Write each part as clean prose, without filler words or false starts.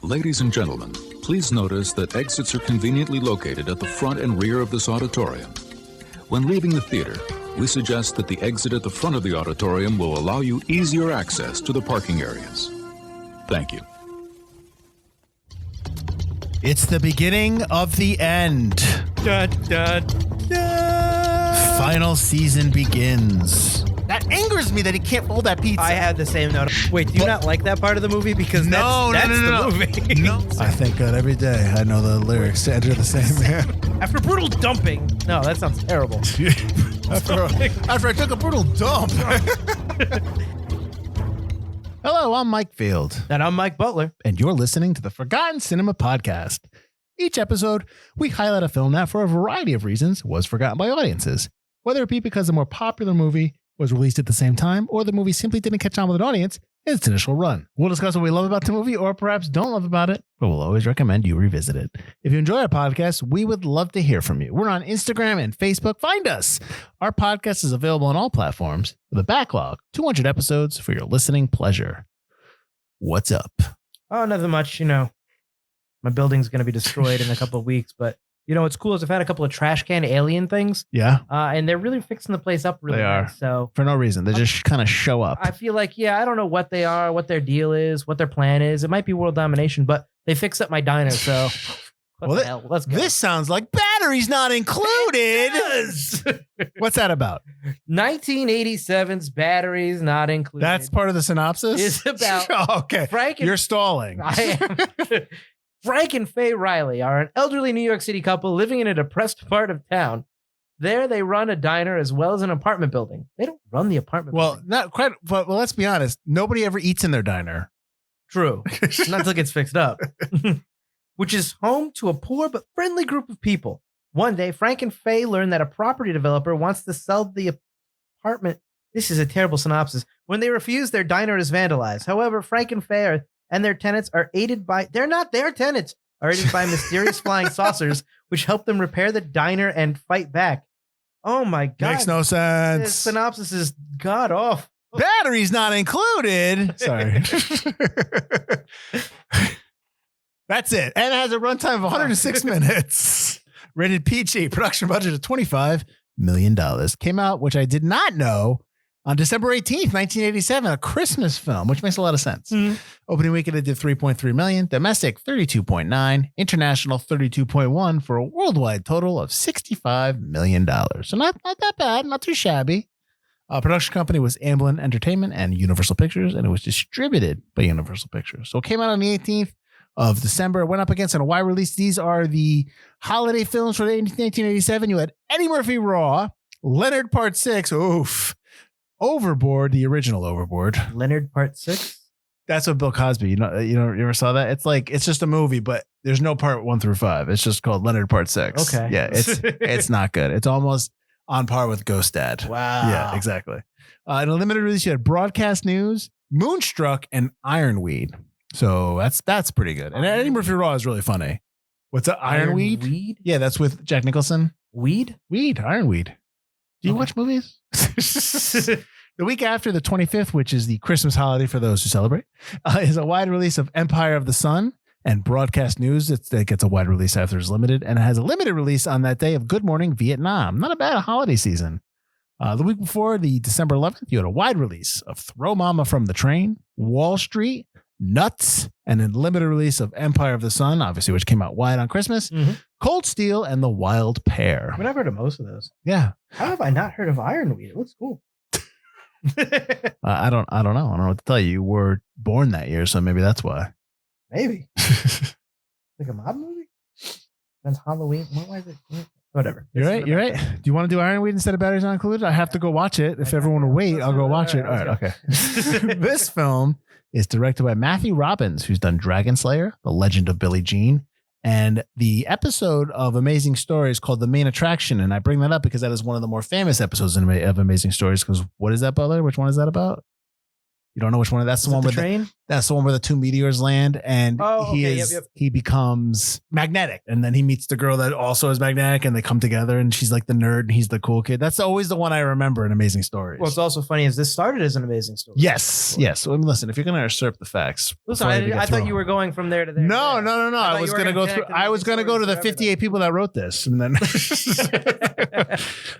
Ladies and gentlemen, please notice that exits are conveniently located at the front and rear of this auditorium. When leaving the theater, we suggest that the exit at the front of the auditorium will allow you easier access to the parking areas. Thank you. It's the beginning of the end. Da, da, da. Final season begins. That angers me that he can't fold that pizza. I had the same note. Wait, do you not like that part of the movie? Because that's the movie. No. I thank God every day I know the lyrics to Enter the Sandman. After brutal dumping. No, that sounds terrible. After I took a brutal dump. Hello, I'm Mike Field. And I'm Mike Butler. And you're listening to the Forgotten Cinema Podcast. Each episode, we highlight a film that, for a variety of reasons, was forgotten by audiences. Whether it be because a more popular movie was released at the same time, or the movie simply didn't catch on with an audience in its initial run. We'll discuss what we love about the movie, or perhaps don't love about it, but we'll always recommend you revisit it. If you enjoy our podcast, we would love to hear from you. We're on Instagram and Facebook. Find us. Our podcast is available on all platforms with a backlog, 200 episodes for your listening pleasure. What's up? Oh, nothing much. You know, my building's going to be destroyed in a couple of weeks, but you know what's cool is I've had a couple of trash can alien things. Yeah. And they're really fixing the place up really nice. So for no reason. They just kind of show up. I feel like, I don't know what they are, what their deal is, what their plan is. It might be world domination, but they fixed up my diner. So what the hell? Let's go. This sounds like batteries not included. What's that about? 1987's batteries not included. That's part of the synopsis? It's about okay. Frank You're stalling. I am. Frank and Faye Riley are an elderly New York City couple living in a depressed part of town. There, they run a diner as well as an apartment building. They don't run the apartment building. Not quite, but let's be honest. Nobody ever eats in their diner. True. Not until it gets fixed up. Which is home to a poor but friendly group of people. One day, Frank and Faye learn that a property developer wants to sell the apartment. This is a terrible synopsis. When they refuse, their diner is vandalized. However, Frank and Faye and their tenants are aided by, they're not their tenants, are aided by mysterious flying saucers, which help them repair the diner and fight back. Oh my God. Makes no sense. This synopsis is god awful. Batteries not included. Sorry. That's it. And it has a runtime of 106 minutes. Rated PG. Production budget of $25 million. Came out, which I did not know, on December 18th, 1987, a Christmas film, which makes a lot of sense. Mm-hmm. Opening weekend, it did $3.3 million. Domestic, $32.9. International, $32.1 for a worldwide total of $65 million. So not that bad. Not too shabby. Production company was Amblin Entertainment and Universal Pictures, and it was distributed by Universal Pictures. So it came out on the 18th of December. It went up against a wide release. These are the holiday films for 1987. You had Eddie Murphy Raw, Leonard Part 6. Oof. Overboard, the original Overboard. Leonard Part 6? That's what Bill Cosby, you ever saw that? It's just a movie, but there's no part 1 through 5. It's just called Leonard Part 6. Okay. Yeah, it's not good. It's almost on par with Ghost Dad. Wow. Yeah, exactly. In a limited release, you had Broadcast News, Moonstruck, and Ironweed. So that's pretty good. And Eddie Murphy Raw is really funny. What's that? Ironweed? Weed? Yeah, that's with Jack Nicholson. Weed? Ironweed. Do you watch movies? The week after, the 25th, which is the Christmas holiday for those who celebrate, is a wide release of Empire of the Sun and Broadcast News. It gets a wide release after it's limited, and it has a limited release on that day of Good Morning Vietnam. Not a bad holiday season. The week before, the December 11th, you had a wide release of Throw Mama from the Train, Wall Street, Nuts, and a limited release of Empire of the Sun, obviously, which came out wide on Christmas, Cold Steel, and The Wild Pear. I mean, I've heard of most of those. Yeah. How have I not heard of Ironweed? It looks cool. I don't know. I don't know what to tell you. You were born that year, so maybe that's why. Maybe. Like a mob movie? That's Halloween. Why is it? Whatever. You're right. Do you want to do Ironweed instead of Batteries Not Included? I have to go watch it. If everyone will wait, I'll go watch it. All right. Okay. This film is directed by Matthew Robbins, who's done Dragon Slayer, The Legend of Billie Jean, and the episode of Amazing Stories called The Main Attraction. And I bring that up because that is one of the more famous episodes of Amazing Stories. Because what is that, Butler? Which one is that about? You don't know which one. That's the one with train. That's the one where the two meteors land, and okay. he becomes magnetic, and then he meets the girl that also is magnetic, and they come together, and she's like the nerd, and he's the cool kid. That's always the one I remember in Amazing Stories. What's also funny is this started as an Amazing Story. Yes. So listen, if you're going to usurp the facts, listen, I thought you were going from there to there. No. I was going to go through. I was going to go to the 58 people that wrote this, and then.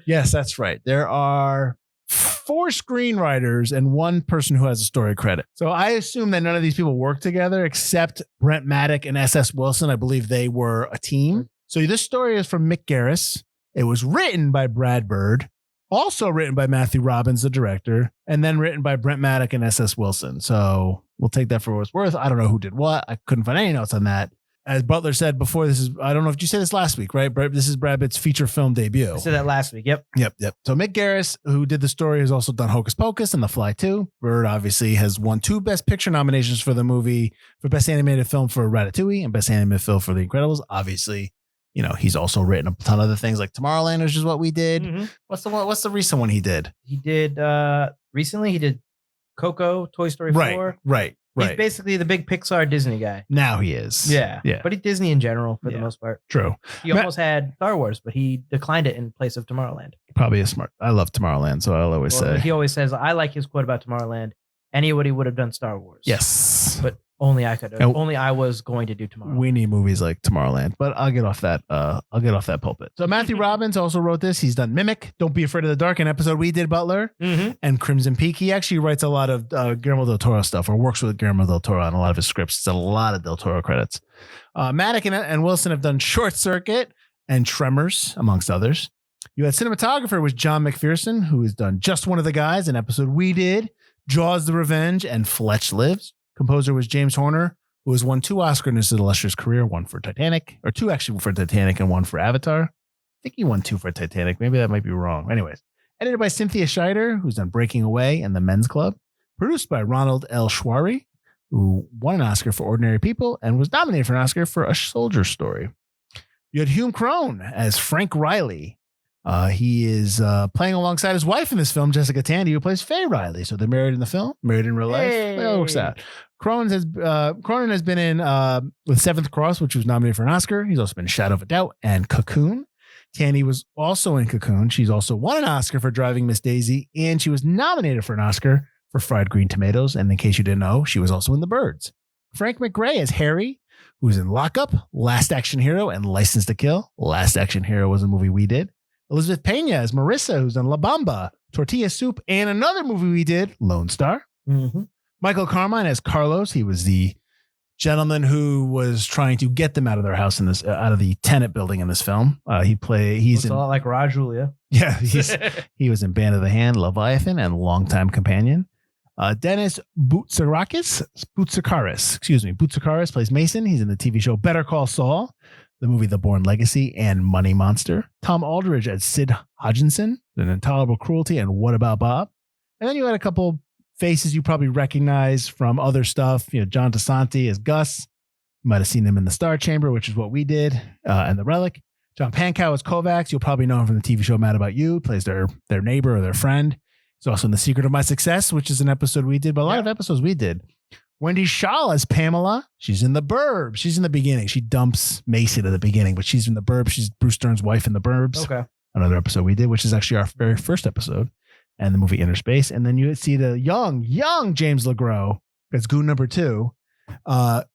Yes, that's right. There are 4 screenwriters and 1 person who has a story credit. So I assume that none of these people work together except Brent Maddock and S.S. Wilson. I believe they were a team. So this story is from Mick Garris. It was written by Brad Bird, also written by Matthew Robbins, the director, and then written by Brent Maddock and S.S. Wilson. So we'll take that for what it's worth. I don't know who did what. I couldn't find any notes on that. As Butler said before, I don't know if you said this last week, right? This is Brad Pitt's feature film debut. I said that last week. Yep. So Mick Garris, who did the story, has also done Hocus Pocus and The Fly 2. Bird obviously has won 2 Best Picture nominations for the movie, for Best Animated Film for Ratatouille and Best Animated Film for The Incredibles. Obviously, he's also written a ton of other things like Tomorrowland, which is what we did. Mm-hmm. What's the recent one he did? He did recently. He did Coco, Toy Story 4. Right. He's basically the big Pixar Disney guy. Now he is. Yeah. But he Disney in general for the most part. True. He almost had Star Wars, but he declined it in place of Tomorrowland. Probably a smart. I love Tomorrowland, so I'll always say. He always says, I like his quote about Tomorrowland. Anybody would have done Star Wars. Yes. But only I could. Only I was going to do Tomorrowland. We need movies like Tomorrowland, but I'll get off that. I'll get off that pulpit. So Matthew Robbins also wrote this. He's done Mimic, Don't Be Afraid of the Dark, an episode we did, Butler, and Crimson Peak. He actually writes a lot of Guillermo del Toro stuff, or works with Guillermo del Toro on a lot of his scripts. It's a lot of del Toro credits. Maddock and Wilson have done Short Circuit and Tremors, amongst others. You had cinematographer was John McPherson, who has done Just One of the Guys, an episode we did, Jaws: The Revenge, and Fletch Lives. Composer was James Horner, who has won 2 Oscars in his illustrious career, 1 for Titanic, or 2 actually for Titanic and 1 for Avatar. I think he won 2 for Titanic. Maybe that might be wrong. Anyways, edited by Cynthia Scheider, who's done Breaking Away and The Men's Club. Produced by Ronald L. Schwary, who won an Oscar for Ordinary People and was nominated for an Oscar for A Soldier Story. You had Hume Crone as Frank Riley. He is playing alongside his wife in this film, Jessica Tandy, who plays Faye Riley. So they're married in the film, married in real life. It all works out. Cronin has been in with Seventh Cross, which was nominated for an Oscar. He's also been in Shadow of a Doubt and Cocoon. Tandy was also in Cocoon. She's also won an Oscar for Driving Miss Daisy, and she was nominated for an Oscar for Fried Green Tomatoes. And in case you didn't know, she was also in The Birds. Frank McRae as Harry, who's in Lockup, Last Action Hero, and License to Kill. Last Action Hero was a movie we did. Elizabeth Pena as Marissa, who's in La Bamba, Tortilla Soup, and another movie we did, Lone Star. Michael Carmine as Carlos. He was the gentleman who was trying to get them out of their house in this, out of the tenant building in this film. He's a lot like Raw Julia. Yeah, he was in Band of the Hand, Leviathan, and Longtime Companion. Dennis Boutsikaris plays Mason. He's in the TV show Better Call Saul, the movie The Bourne Legacy, and Money Monster. Tom Aldridge as Sid Hodgkinson, in Intolerable Cruelty and What About Bob. And then you had a couple faces you probably recognize from other stuff. John DeSanti as Gus. You might have seen him in The Star Chamber, which is what we did, and The Relic. John Pankow as Kovacs. You'll probably know him from the TV show Mad About You. Plays their neighbor or their friend. He's also in The Secret of My Success, which is an episode we did, but a lot of episodes we did. Wendy Shaw as Pamela. She's in The Burbs. She's in the beginning. She dumps Mason at the beginning, but she's in The Burbs. She's Bruce Dern's wife in The Burbs. Okay. Another episode we did, which is actually our very first episode, and the movie Inner Space. And then you see the young James LeGros. That's Goon number 2,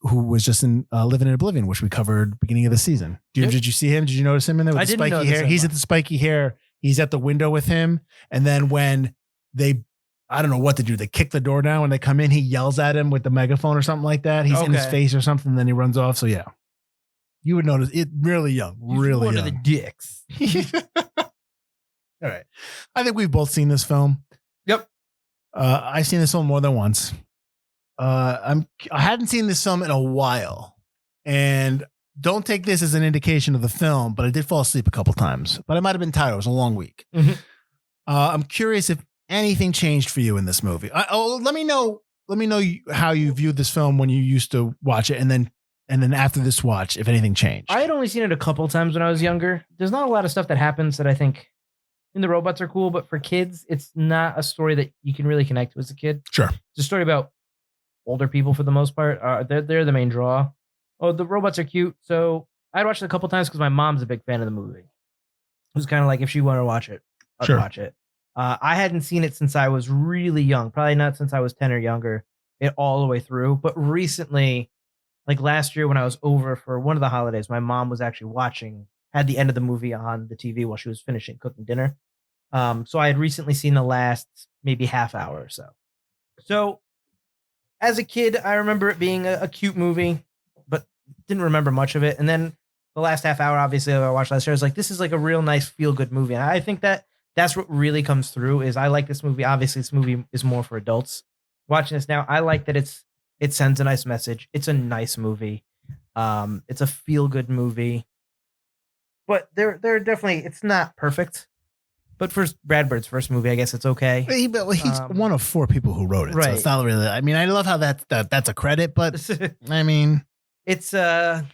who was just in Living in Oblivion, which we covered beginning of the season. Did you see him? Did you notice him in there with the spiky hair? He's at the spiky hair. He's at the window with him. And then when I don't know what to do. They kick the door down when they come in. He yells at him with the megaphone or something like that. He's in his face or something. Then he runs off. So yeah, you would notice it. Really young, really young. One of the dicks. All right. I think we've both seen this film. Yep. I've seen this film more than once. I hadn't seen this film in a while, and don't take this as an indication of the film, but I did fall asleep a couple times. But I might have been tired. It was a long week. I'm curious if anything changed for you in this movie. Let me know how you viewed this film when you used to watch it, and then after this watch, if anything changed. I had only seen it a couple times when I was younger. There's not a lot of stuff that happens that I think and the robots are cool, but for kids, it's not a story that you can really connect to as a kid. Sure. It's a story about older people for the most part. They're the main draw. Oh, the robots are cute. So I'd watched it a couple times because my mom's a big fan of the movie. It was kind of like if she wanted to watch it, I'd watch it. I hadn't seen it since I was really young, probably not since I was 10 or younger, it all the way through. But recently, like last year when I was over for one of the holidays, my mom was actually had the end of the movie on the TV while she was finishing cooking dinner. So I had recently seen the last maybe half hour or so. So as a kid, I remember it being a cute movie, but didn't remember much of it. And then the last half hour, obviously, I watched last year, I was like, this is like a real nice feel-good movie. And I think that's what really comes through is I like this movie. Obviously, this movie is more for adults. Watching this now, I like that it sends a nice message. It's a nice movie. It's a feel-good movie. But they're definitely, it's not perfect. But for Brad Bird's first movie, I guess it's okay. But he's one of 4 people who wrote it. Right. So it's not really, I mean, I love how that's a credit, but I mean. It's a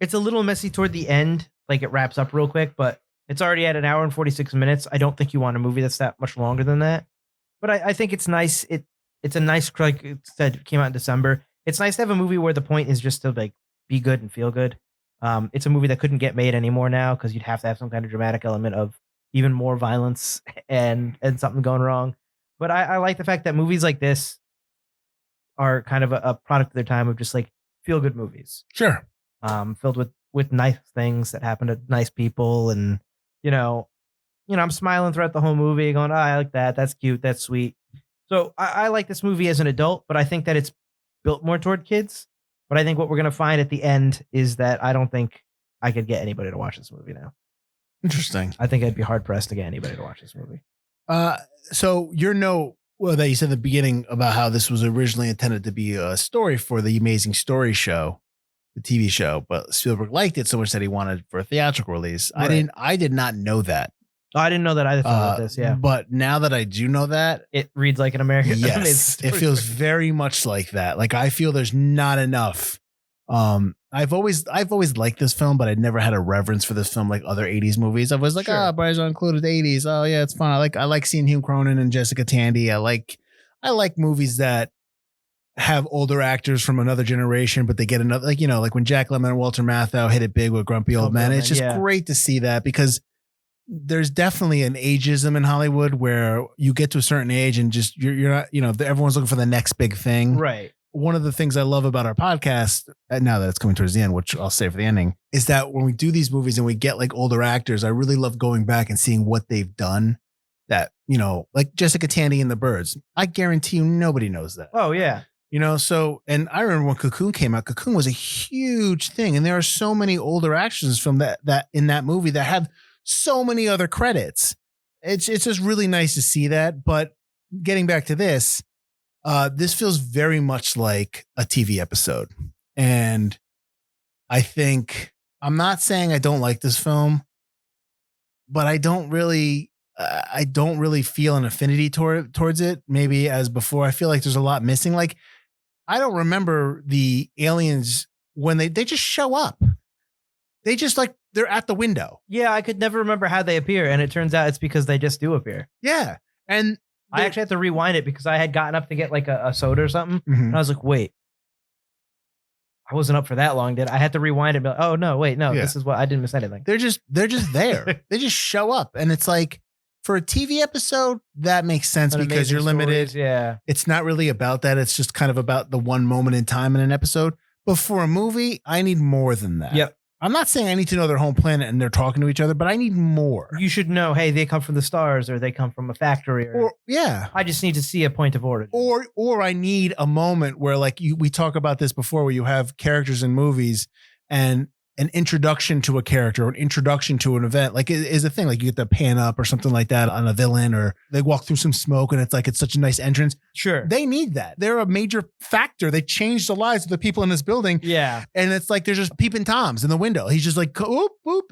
little messy toward the end. Like it wraps up real quick, but it's already at 1 hour and 46 minutes. I don't think you want a movie that's that much longer than that. But I think it's nice. It's a nice, like it said, it came out in December. It's nice to have a movie where the point is just to like be good and feel good. It's a movie that couldn't get made anymore now because you'd have to have some kind of dramatic element of even more violence and something going wrong. But I like the fact that movies like this are kind of a product of their time of just like feel good movies. Sure. Filled with nice things that happen to nice people. And, I'm smiling throughout the whole movie going, oh, I like that. That's cute. That's sweet. So I like this movie as an adult, but I think that it's built more toward kids. But I think what we're going to find at the end is that I don't think I could get anybody to watch this movie now. Interesting. I think I'd be hard pressed to get anybody to watch this movie. So your note that you said at the beginning about how this was originally intended to be a story for the Amazing Story show, the TV show, but Spielberg liked it so much that he wanted for a theatrical release. Right. I did not know that. Oh, I didn't know that either. About this, yeah. But now that I do know that, it reads like an American. Yes, it feels very much like that. Like I feel there's not enough. I've always liked this film, but I'd never had a reverence for this film like other 80s movies. I was like, Bryce included 80s. Oh yeah, it's fun. I like seeing Hugh Cronin and Jessica Tandy. I like movies that have older actors from another generation, but they get another, like when Jack Lemmon and Walter Matthau hit it big with Grumpy Old Men. It's just great to see that because there's definitely an ageism in Hollywood where you get to a certain age and just you're not, everyone's looking for the next big thing. Right. One of the things I love about our podcast, now that it's coming towards the end, which I'll say for the ending, is that when we do these movies and we get like older actors, I really love going back and seeing what they've done that, like Jessica Tandy and the Birds. I guarantee you nobody knows that. Oh, yeah. So, and I remember when Cocoon came out, Cocoon was a huge thing. And there are so many older actors from that in that movie that have so many other credits. It's just really nice to see that. But getting back to this, this feels very much like a TV episode. And I think, I'm not saying I don't like this film, but I don't really feel an affinity towards it. Maybe as before, I feel like there's a lot missing. Like, I don't remember the aliens when they just show up. They just they're at the window. Yeah, I could never remember how they appear. And it turns out it's because they just do appear. Yeah. And I actually had to rewind it because I had gotten up to get like a soda or something. Mm-hmm. And I was like, wait, I wasn't up for that long, did I? I had to rewind it and be like, oh, no, wait, no, This is what I didn't miss anything. They're just there. They just show up. And it's like, for a TV episode, that makes sense because you're limited. Yeah. It's not really about that. It's just kind of about the one moment in time in an episode. But for a movie, I need more than that. Yep. I'm not saying I need to know their home planet and they're talking to each other, but I need more. You should know, hey, they come from the stars or they come from a factory. Or I just need to see a point of origin. Or I need a moment where we talk about this before, where you have characters in movies and an introduction to a character or an introduction to an event, like is a thing. Like you get the pan up or something like that on a villain, or they walk through some smoke and it's such a nice entrance. Sure. They need that. They're a major factor. They changed the lives of the people in this building. Yeah. And it's like, there's just peeping Toms in the window. He's just like, oop, boop,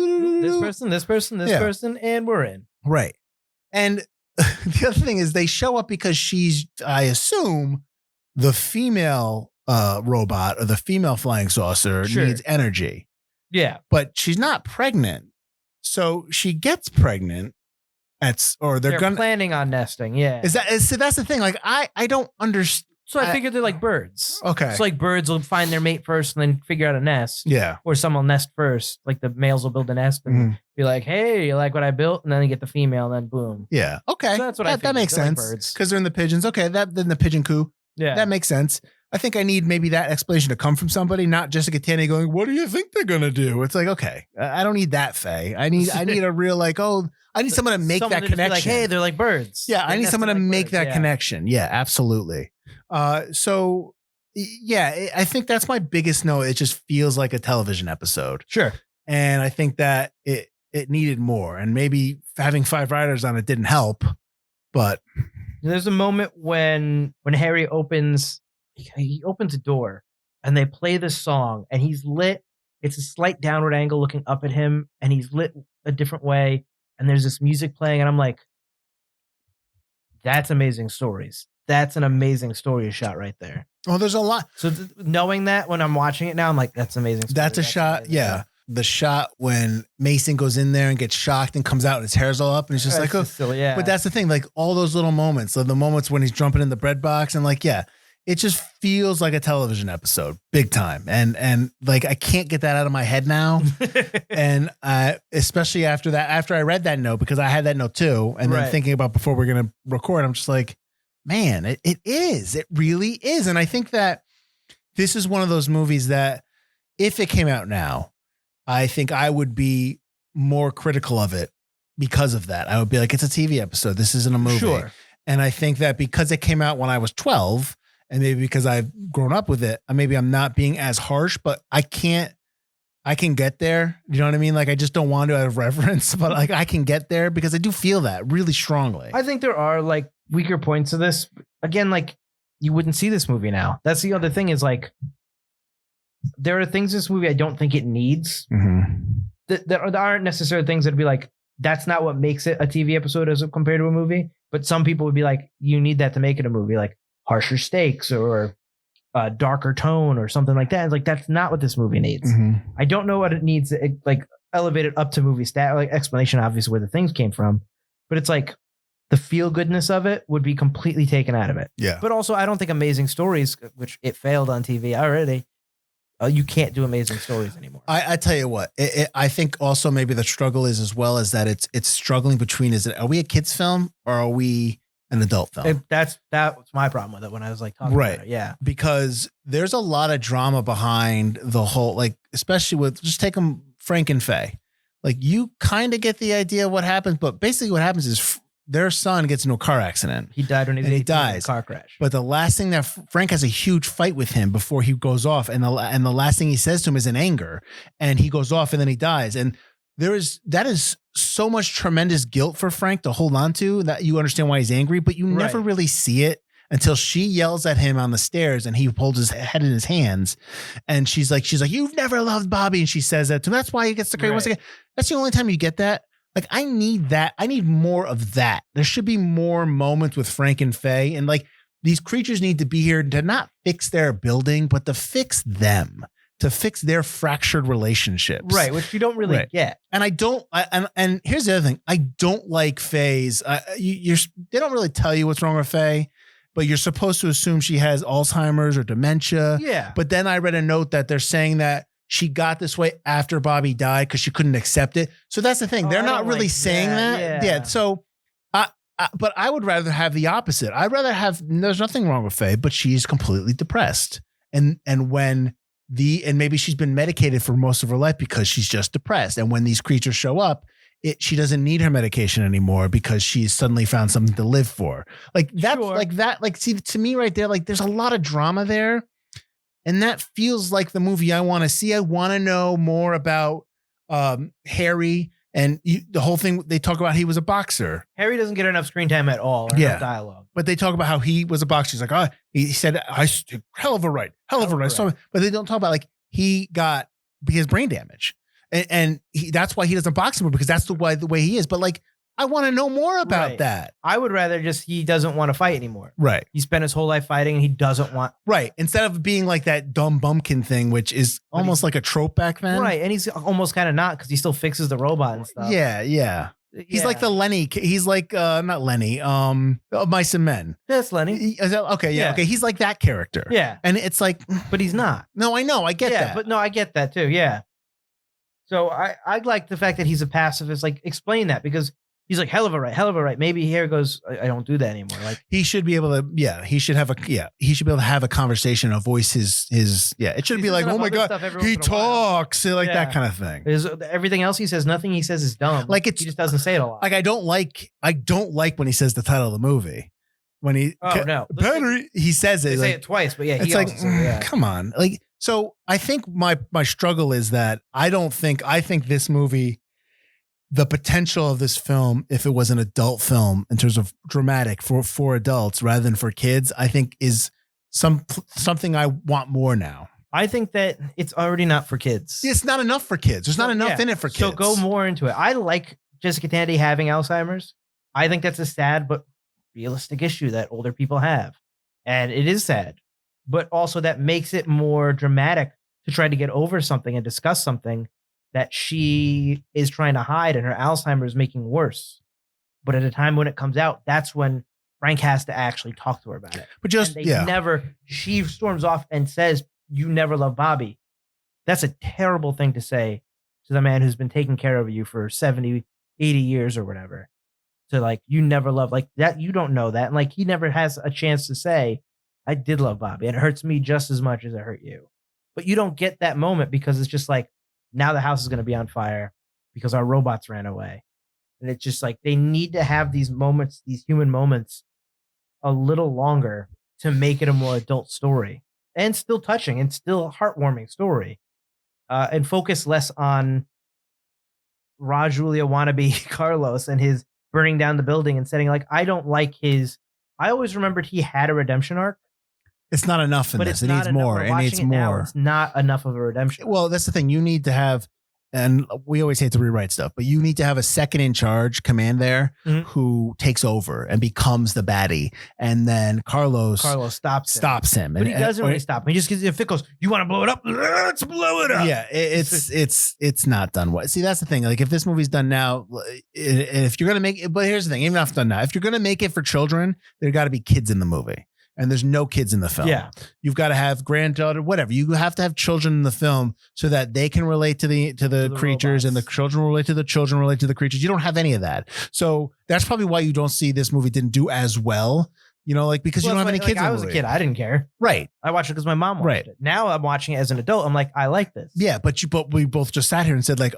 this person, and we're in. Right. And the other thing is they show up because she's, I assume, the female robot or the female flying saucer needs energy. Yeah. But she's not pregnant. So she gets pregnant or they're gonna planning on nesting. Yeah. So that's the thing. Like I don't understand. So I figured they're like birds. Okay. So like birds will find their mate first and then figure out a nest. Yeah. Or some will nest first. Like the males will build a nest and be like, hey, you like what I built? And then you get the female and then boom. Yeah. Okay. So that's what I think. That makes They're like sense. birds. Because they're in the pigeons. Okay. Then the pigeon coup. Yeah. That makes sense. I think I need maybe that explanation to come from somebody, not Jessica Tandy going, what do you think they're going to do? It's like, okay, I don't need that, Faye. I need a real like, I need someone to make that connection. Like, hey, they're like birds. Yeah, I need someone to make that connection. Yeah, absolutely. So, yeah, I think that's my biggest note. It just feels like a television episode. Sure. And I think that it needed more. And maybe having 5 writers on it didn't help. But there's a moment when Harry opens a door and they play this song and he's lit. It's a slight downward angle looking up at him and he's lit a different way. And there's this music playing and I'm like, that's amazing stories. That's an amazing story shot right there. Well, there's a lot. So knowing that when I'm watching it now, I'm like, that's amazing. That's a shot. Amazing. Yeah. The shot when Mason goes in there and gets shocked and comes out and his hair's all up and it's just like, oh, silly, yeah. But that's the thing. Like all those little moments, the moments when he's jumping in the bread box and like, yeah, it just feels like a television episode big time. And like, I can't get that out of my head now. And especially after I read that note, because I had that note too. And then thinking about before we're going to record, I'm just like, man, it really is. And I think that this is one of those movies that if it came out now, I think I would be more critical of it because of that. I would be like, it's a TV episode. This isn't a movie. Sure. And I think that because it came out when I was 12 and maybe because I've grown up with it, maybe I'm not being as harsh, but I can get there. You know what I mean? Like, I just don't want to out of reverence, but like I can get there because I do feel that really strongly. I think there are like weaker points to this. Again, like you wouldn't see this movie now. That's the other thing is like, there are things in this movie I don't think it needs. There aren't necessarily things that'd be like, that's not what makes it a TV episode as compared to a movie. But some people would be like, you need that to make it a movie, like harsher stakes or a darker tone or something like that. It's like, that's not what this movie needs. I don't know what it needs, like elevate it up to movie stat, like explanation, obviously where the things came from. But it's like the feel goodness of it would be completely taken out of it. Yeah. But also, I don't think Amazing Stories, which it failed on TV already. You can't do amazing stories anymore. I tell you what, I think also maybe the struggle is as well as that it's struggling between, are we a kid's film or are we an adult film? That was my problem with it when I was like talking about it. Yeah. Because there's a lot of drama behind the whole, like, especially with, just take them Frank and Faye. Like you kind of get the idea of what happens, but basically what happens is their son gets into a car accident. He died when he was 18 in a car crash. But the last thing that Frank has a huge fight with him before he goes off. And the last thing he says to him is in anger, and he goes off and then he dies. And that is so much tremendous guilt for Frank to hold on to, that you understand why he's angry, but you never really see it until she yells at him on the stairs and he holds his head in his hands. And she's like, you've never loved Bobby. And she says that to him. That's why he gets the crazy once again. That's the only time you get that. Like, I need that. I need more of that. There should be more moments with Frank and Faye. And like, these creatures need to be here to not fix their building, but to fix them, to fix their fractured relationships. Right. Which you don't really get. And and here's the other thing. I don't like Faye's. They don't really tell you what's wrong with Faye, but you're supposed to assume she has Alzheimer's or dementia. Yeah. But then I read a note that they're saying that she got this way after Bobby died because she couldn't accept it. So that's the thing. They're not really saying that. Yeah. So, but I would rather have the opposite. I'd rather have, there's nothing wrong with Faye, but she's completely depressed. And maybe she's been medicated for most of her life because she's just depressed. And when these creatures show up, she doesn't need her medication anymore because she's suddenly found something to live for. Like that's like that. Like, see, to me right there, like there's a lot of drama there. And that feels like the movie I want to see. I want to know more about Harry and the whole thing. They talk about he was a boxer. Harry doesn't get enough screen time at all. Or enough dialogue. But they talk about how he was a boxer. He's like, he said, hell of a right. So, but they don't talk about like he has brain damage. And that's why he doesn't box anymore, because that's the way he is. But like, I want to know more about Right. that. I would rather just he doesn't want to fight anymore. Right. He spent his whole life fighting and he doesn't want. Right. Instead of being like that dumb bumpkin thing, which is almost like a trope back then. Right. And he's almost kind of not because he still fixes the robot and stuff. Yeah. Yeah. He's like the Lenny. He's like not Lenny. Mice and Men. That's Lenny. Is that, okay. Yeah. Yeah. Okay. He's like that character. Yeah. And it's like, But he's not. no, I know. I get Yeah. that. But no, I get that too. Yeah. So I like the fact that he's a pacifist. Like, explain that because he's like, hell of a right. Maybe here goes, I don't do that anymore. Like, he should be able to, he should be able to have a conversation, a voice his, it should be like, oh my God, he talks like that kind of thing. Everything else he says, nothing he says is dumb. Like, he just doesn't say it a lot. Like, I don't like when he says the title of the movie. When he, battery, he says it. They like, say it twice, but yeah, it's he like, also says it, come on. Like, so I think my struggle is that I think this movie, the potential of this film, if it was an adult film in terms of dramatic for adults rather than for kids, I think is something I want more now. I think that it's already not for kids. It's not enough for kids. There's not enough in it for kids. So go more into it. I like Jessica Tandy having Alzheimer's. I think that's a sad but realistic issue that older people have. And it is sad, but also that makes it more dramatic to try to get over something and discuss something that she is trying to hide and her Alzheimer's is making worse. But at a time when it comes out, that's when Frank has to actually talk to her about it. But just, she storms off and says, you never loved Bobby. That's a terrible thing to say to the man who's been taking care of you for 70, 80 years or whatever. To like, you never loved, like that, you don't know that. And like, he never has a chance to say, I did love Bobby. It hurts me just as much as it hurt you. But you don't get that moment because it's just like, now the house is going to be on fire because our robots ran away. And it's just like, they need to have these moments, these human moments a little longer to make it a more adult story and still touching and still a heartwarming story. And focus less on Raw Julia wannabe Carlos and his burning down the building and setting like, I always remembered he had a redemption arc. It's not enough in this. It needs more. It needs more. It's not enough of a redemption. Well, that's the thing. You need to have, and we always hate to rewrite stuff, but you need to have a second in charge command there who takes over and becomes the baddie. And then Carlos stops him. But he doesn't really stop him. He just gives you a fit, goes, you want to blow it up? Let's blow it up. Yeah, it's not done well. See, that's the thing. Like, if this movie's done now, if you're going to make it, but here's the thing, even if it's done now, if you're going to make it for children, there got to be kids in the movie. And there's no kids in the film. Yeah. You've got to have granddaughter, whatever. You have to have children in the film so that they can relate to the creatures robots. And the children relate to the children, relate to the creatures. You don't have any of that. So that's probably why you don't see this movie didn't do as well. You know, like, because you don't have any kids in the movie. I was a kid. I didn't care. Right. I watched it because my mom watched it. Now I'm watching it as an adult. I'm like, I like this. Yeah. But we both just sat here and said, like,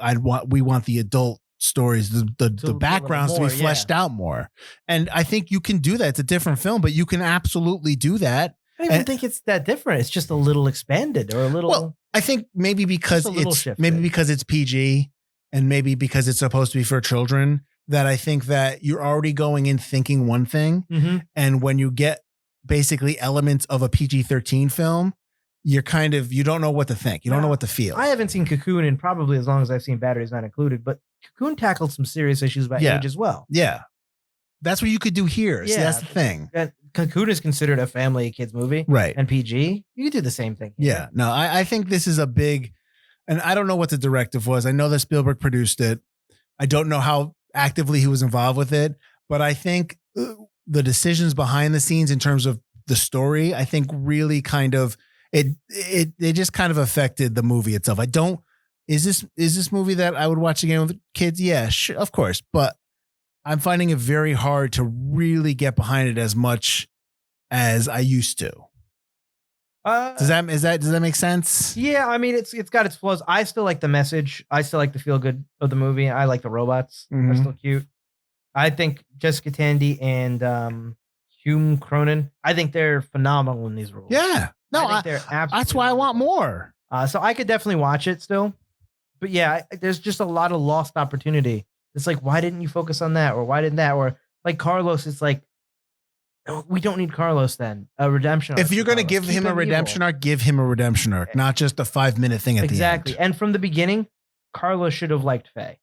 we want the adult stories, the backgrounds to be fleshed out more. And I think you can do that. It's a different film, but you can absolutely do that. I don't even think it's that different. It's just a little expanded or a little. Well, I think maybe because it's PG and maybe because it's supposed to be for children, that I think that you're already going in thinking one thing. Mm-hmm. And when you get basically elements of a PG-13 film, you don't know what to think. You don't know what to feel. I haven't seen Cocoon in probably as long as I've seen Batteries Not Included, but Cocoon tackled some serious issues about age as well. Yeah. That's what you could do here. Yeah. See, that's the thing. Cocoon is considered a family kids movie. Right. And PG. You could do the same thing here. Yeah. No, I think this is a big, and I don't know what the directive was. I know that Spielberg produced it. I don't know how actively he was involved with it, but I think the decisions behind the scenes in terms of the story, I think really kind of, it just kind of affected the movie itself. Is this movie that I would watch again with kids? Yeah, sure, of course. But I'm finding it very hard to really get behind it as much as I used to. Does that make sense? Yeah, I mean, it's got its flaws. I still like the message. I still like the feel good of the movie. I like the robots. Mm-hmm. They're still cute. I think Jessica Tandy and Hume Cronin, I think they're phenomenal in these roles. Yeah. No, I think they're absolutely that's why I want more. So I could definitely watch it still. But yeah, there's just a lot of lost opportunity. It's like, why didn't you focus on that? Or why didn't that? Or like Carlos, it's like, we don't need Carlos then. A redemption arc. If you're going to give him a redemption arc, give him a redemption arc, not just a 5-minute thing at the end. Exactly. And from the beginning, Carlos should have liked Faye.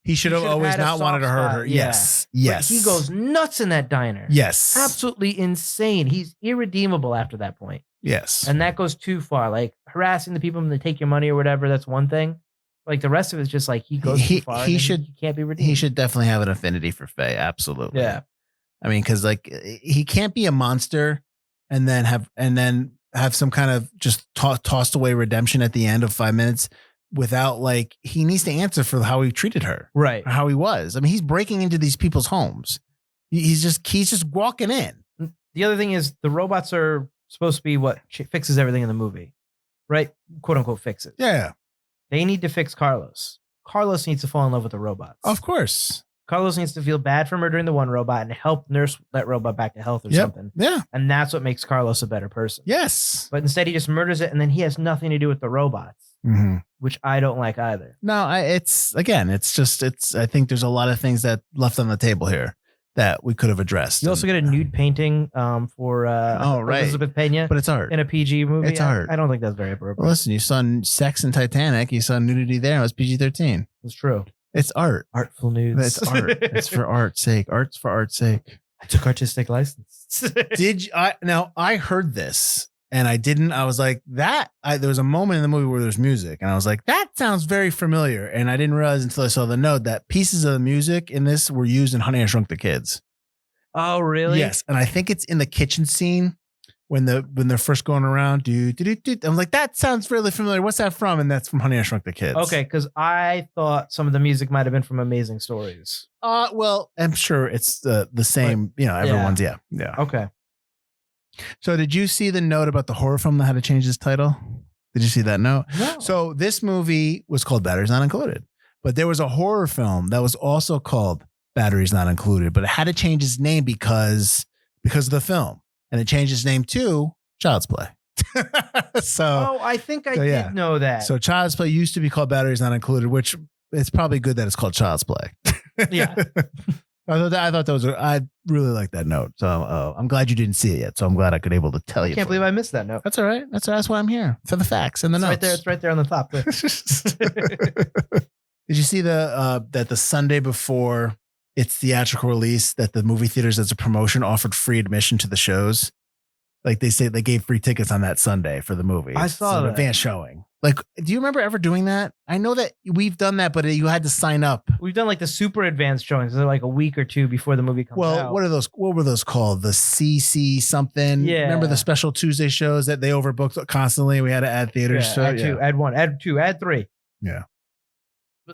He should have always not wanted to hurt her. Yeah. Yes. But he goes nuts in that diner. Yes. Absolutely insane. He's irredeemable after that point. Yes. And that goes too far. Like harassing the people when they take your money or whatever, that's one thing. Like the rest of it is just like he goes too far. He can't be redeemed. He should definitely have an affinity for Faye. Absolutely. Yeah. I mean, because like he can't be a monster and then have some kind of just tossed away redemption at the end of 5 minutes without like he needs to answer for how he treated her, right? Or how he was. I mean, he's breaking into these people's homes. He's just walking in. The other thing is the robots are supposed to be what fixes everything in the movie, right? "Quote unquote" fixes. Yeah. They need to fix Carlos. Carlos needs to fall in love with the robots. Of course. Carlos needs to feel bad for murdering the one robot and help nurse that robot back to health or something. Yeah. And that's what makes Carlos a better person. Yes. But instead he just murders it and then he has nothing to do with the robots, which I don't like either. No, I think there's a lot of things that left on the table here that we could have addressed. You also get a nude painting for Elizabeth Pena. But it's art. In a PG movie. It's art. I don't think that's very appropriate. Well, listen, you saw sex in Titanic. You saw nudity there. It was PG-13. It's true. It's art. Artful nudes. It's art. It's for art's sake. Art's for art's sake. I took artistic license. I heard this and I didn't. I was like, there was a moment in the movie where there's music and I was like, that sounds very familiar. And I didn't realize until I saw the note that pieces of the music in this were used in Honey, I Shrunk the Kids. Oh, really? Yes. And I think it's in the kitchen scene when they're first going around. I'm like, that sounds really familiar. What's that from? And that's from Honey, I Shrunk the Kids. Okay, because I thought some of the music might have been from Amazing Stories. Well, I'm sure it's the same, everyone's, yeah. Okay. So did you see the note about the horror film that had to change its title? Did you see that note? No. So this movie was called Batteries Not Included, but there was a horror film that was also called Batteries Not Included, but it had to change its name because of the film. And it changed its name to Child's Play. I think I did know that. So Child's Play used to be called Batteries Not Included, which it's probably good that it's called Child's Play. Yeah. I thought that was, I really like that note. So I'm glad you didn't see it yet. So I'm glad I could able to tell you. I can't believe I missed that note. That's all right. That's why I'm here, for the facts and the notes. It's right there on the top. Did you see that the Sunday before its theatrical release that the movie theaters as a promotion offered free admission to the shows? Like they say they gave free tickets on that Sunday for the movie. I saw that. Advance showing. Like, do you remember ever doing that? I know that we've done that, but you had to sign up. We've done like the super advanced showings. They're like a week or two before the movie comes out. What were those called? The CC something? Yeah. Remember the special Tuesday shows that they overbooked constantly? We had to add theaters. Add 2, add 1, add 2, add 3. Yeah.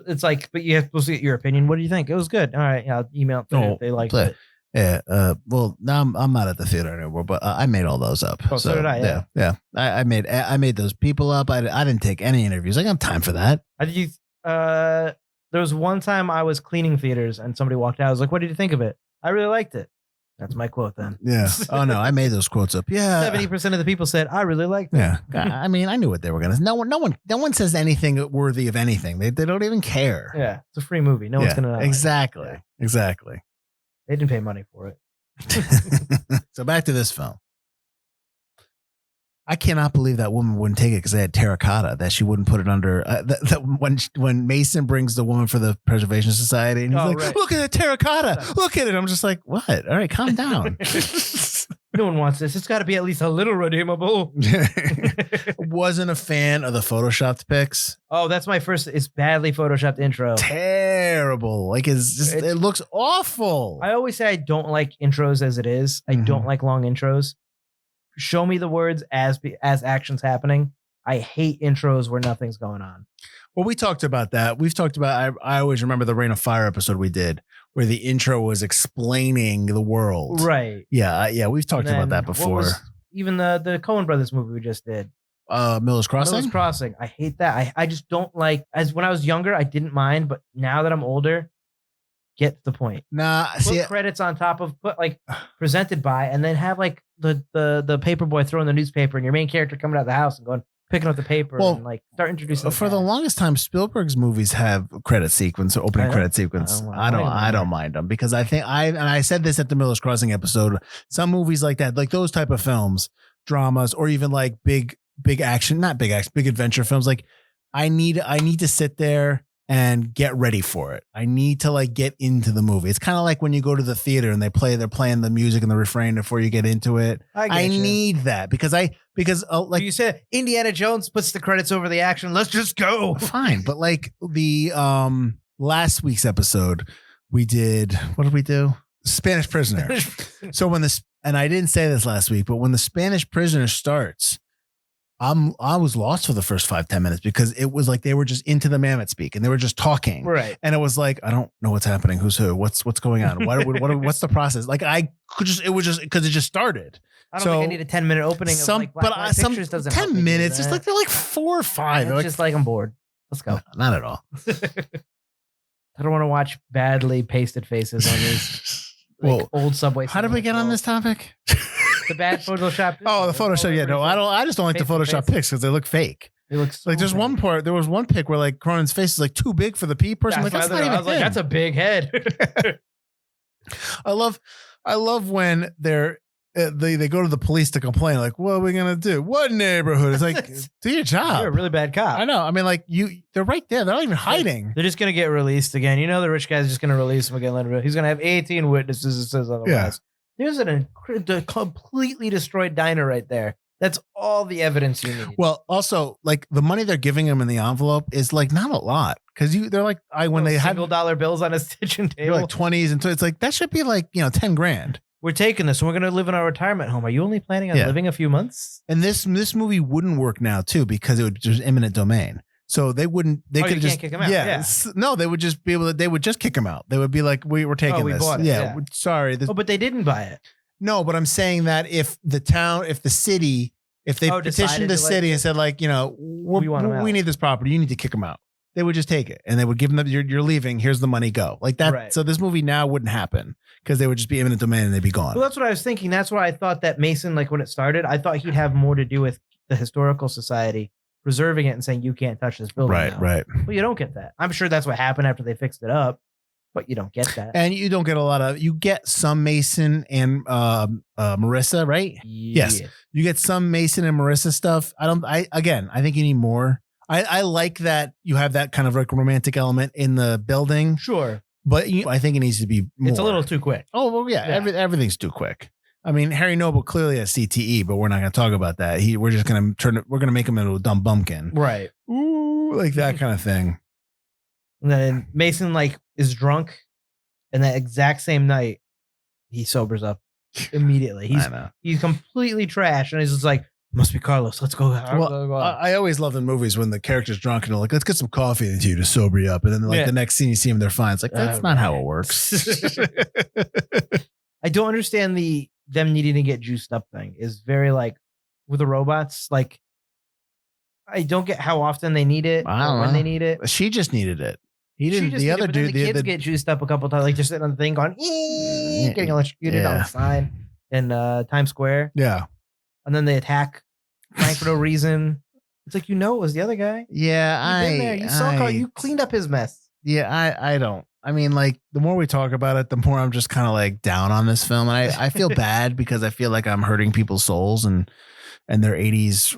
It's like, but you have to get your opinion. What do you think? It was good. All right. I'll email it if they liked it. Yeah. Well, now I'm not at the theater anymore, but I made all those up. Oh, so did I. Yeah. I made those people up. I didn't take any interviews. I got time for that. There was one time I was cleaning theaters and somebody walked out. I was like, "What did you think of it?" I really liked it. That's my quote then. Yeah. Oh no, I made those quotes up. Yeah. 70% of the people said I really liked it. Yeah. I mean, I knew what they were gonna. No one says anything worthy of anything. They don't even care. Yeah. It's a free movie. No one's gonna know. Exactly. Yeah. Exactly. They didn't pay money for it. So back to this film. I cannot believe that woman wouldn't take it because they had terracotta, that she wouldn't put it under. When Mason brings the woman for the Preservation Society and he's like, right. Look at the terracotta. Look at it. I'm just like, what? All right, calm down. No one wants this. It's got to be at least a little redeemable. Wasn't a fan of the photoshopped pics. Oh, that's my first. It's badly photoshopped intro. Terrible. Like it looks awful. I always say I don't like intros as it is. I don't like long intros. Show me the words as action's happening. I hate intros where nothing's going on. Well, we talked about that. We've talked about, I always remember the Reign of Fire episode we did where the intro was explaining the world. Right. Yeah. We've talked about that before. Even the Coen Brothers movie we just did. Miller's Crossing? Miller's Crossing. I hate that. I just don't like, as when I was younger, I didn't mind, but now that I'm older, get to the point. Put credits on top of, presented by, and then have like the paper boy throwing the newspaper and your main character coming out of the house and going, picking up the paper and like start introducing. For the longest time, Spielberg's movies have credit sequence, opening credit sequence. I don't mind them because I think I said this at the Miller's Crossing episode. Some movies like that, like those type of films, dramas, or even like big action, not big action, big adventure films. Like I need to sit there and get ready for it. I need to like get into the movie. It's kind of like when you go to the theater and they're playing the music and the refrain before you get into it. I need that because like you said Indiana Jones puts the credits over the action. Let's just go. Fine. But like the last week's episode, what did we do? Spanish Prisoner. So and I didn't say this last week, but when the Spanish Prisoner starts, I was lost for the first 5-10 minutes because it was like they were just into the mammoth speak and they were just talking. Right. And it was like, I don't know what's happening. Who's who? What's going on? What's the process? Like it was just because it just started. I don't think I need a 10-minute opening. Some 10 minutes. It's like they're like 4 or 5. It's just like I'm bored. Let's go. No, not at all. I don't want to watch badly pasted faces on these old subway. How did we get on this topic? The bad Photoshop. Oh, the Photoshop. Yeah, no, I just don't like the Photoshop pics because they look fake. They look so like there's bad. one part. There was one pic where like Cronen's face is like too big for the P person. Like, that's not even him. That's a big head. I love when they go to the police to complain. Like, what are we gonna do? What neighborhood? It's like, do your job. You're a really bad cop. I know. I mean, like they're right there. They're not even hiding. They're just gonna get released again. You know, the rich guy's just gonna release him again. He's gonna have 18 witnesses. It says otherwise. Yeah. There's a completely destroyed diner right there. That's all the evidence you need. Well, also, like the money they're giving him in the envelope is like not a lot because they're like when they had $1 bills on his kitchen table, like 20s, and so it's like that should be like $10,000. We're taking this and we're going to live in our retirement home. Are you only planning on living a few months? And this movie wouldn't work now too because it would just eminent domain. So they wouldn't. They could just kick him out. Yeah. No, they would just be able to. They would just kick him out. They would be like, "We were taking this." Bought it. Yeah. Sorry. But they didn't buy it. No, but I'm saying that if the city, if they petitioned the city and said like, we need this property, you need to kick them out. They would just take it and they would give them you're leaving. Here's the money. Go like that. Right. So this movie now wouldn't happen because they would just be eminent domain and they'd be gone. Well, that's what I was thinking. That's why I thought that Mason, like when it started, I thought he'd have more to do with the historical society preserving it and saying you can't touch this building. Right. Now. Right. Well, you don't get that. I'm sure that's what happened after they fixed it up, but you don't get that. And you don't get you get some Mason and Marissa, right? Yes. You get some Mason and Marissa stuff. I think you need more. I like that you have that kind of like romantic element in the building. Sure. But I think it needs to be more. It's a little too quick. Oh, well, yeah. Everything's too quick. I mean, Harry Noble clearly has CTE, but we're not going to talk about that. We're just going to we're going to make him into a dumb bumpkin. Right. Ooh, like that kind of thing. And then Mason is drunk, and that exact same night, he sobers up immediately. He's completely trash, and he's just like, must be Carlos. Let's go. I always love in movies when the character's drunk and they're like, let's get some coffee into you to sober you up. And then the next scene you see them, they're fine. It's like, that's not how it works. I don't understand them needing to get juiced up thing. Is very like with the robots. Like, I don't get how often they need it or when they need it. She just needed it. He didn't. The other dude, the kids get juiced up a couple times, like just sitting on the thing going, getting electrocuted on the sign in Times Square. Yeah. And then they attack Frank for no reason. It's like, it was the other guy. Yeah, you saw you cleaned up his mess. Yeah, I don't. I mean, like, the more we talk about it, the more I'm just kind of like down on this film. And I feel bad because I feel like I'm hurting people's souls and their 80s,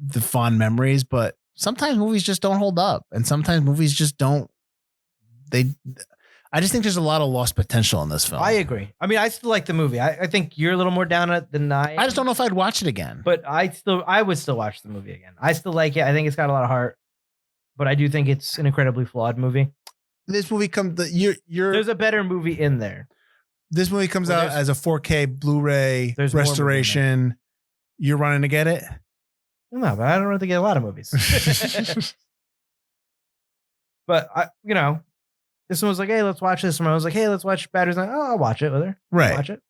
the fond memories. But sometimes movies just don't hold up. And sometimes movies just don't. I just think there's a lot of lost potential in this film. I agree. I mean, I still like the movie. I think you're a little more down on it than I am. I just don't know if I'd watch it again. But I would still watch the movie again. I still like it. I think it's got a lot of heart. But I do think it's an incredibly flawed movie. This movie there's a better movie in there. This movie comes out as a 4K Blu-ray restoration. You're running to get it? No, but I don't run to get a lot of movies. But this one was like, hey, let's watch this. And I was like, hey, let's watch Batteries. Oh, I'll watch it with her. Right. Watch it.